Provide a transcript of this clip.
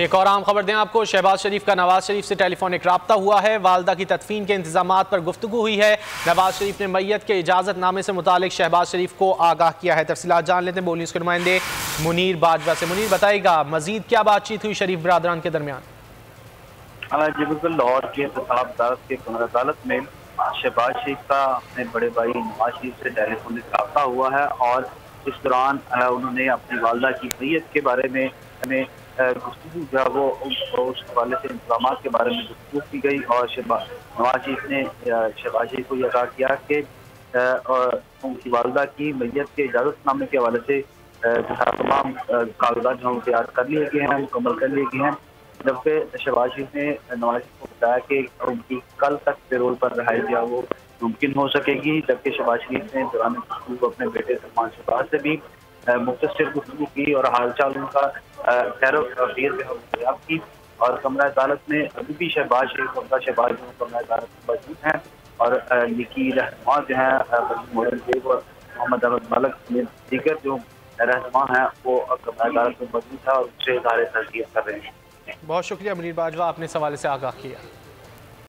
एक और अहम खबर दें आपको, शहबाज शरीफ का नवाज शरीफ से टेलीफोनिक राब्ता हुआ है। वालदा की तदफीन के इंतजामात पर गुफ्तगू हुई है। नवाज शरीफ ने मैयत के इजाज़तनामे से मुतालिक शहबाज शरीफ को आगाह किया है। तफसीलात जान लेते हैं बोल न्यूज़ के नुमाइंदे मुनीर बाजवा से। मुनीर, बताइएगा मजीद क्या बातचीत हुई शरीफ बरादरान के दरमियान? जी बिल्कुल, लाहौर के इंतखाब अदालत के कमर अदालत में शहबाज शरीफ का अपने बड़े भाई नवाज शरीफ से टेलीफोनिक राब्ता हुआ है और इस दौरान उन्होंने अपनी वालदा की मैयत के बारे में हमें गुफ्तगू जो है वो उस हवाले से इंतजाम के बारे में गुफ्तगू की गई और नवाज शरीफ ने शहबाज शरीफ को यह कहा किया कि उनकी वालदा की मैयत के इजाज़तनामे के हवाले से तमाम कागजात जो तैयार कर लिए गए हैं, मुकम्मल कर लिए गए हैं। जबकि शहबाज शरीफ ने नवाज शरीफ को बताया कि उनकी कल तक पेरोल पर रहाई जो है वो मुमकिन हो सकेगी। जबकि शहबाज शरीफ ने दौरान गुफ्तगू अपने बेटे सलमान शहबाज से भी मुख्तसर गुफ्तगू की और हालचाल उनका खैर दरियाफ्त की। और कमरा अदालत में अभी भी शहबाज शरीफ उनका शहबाज कमरा अदालत में मौजूद हैं और ये की रहनुमा जो है मोहन देव और मोहम्मद अहमद मलक में दीगर जो रहनुमा हैं वो कमरा अदालत में मौजूद है और उससे इज़हार तस्दीक कर रहे हैं। बहुत शुक्रिया मुनीर बाजवा, आपने इस हवाले से आगाह किया।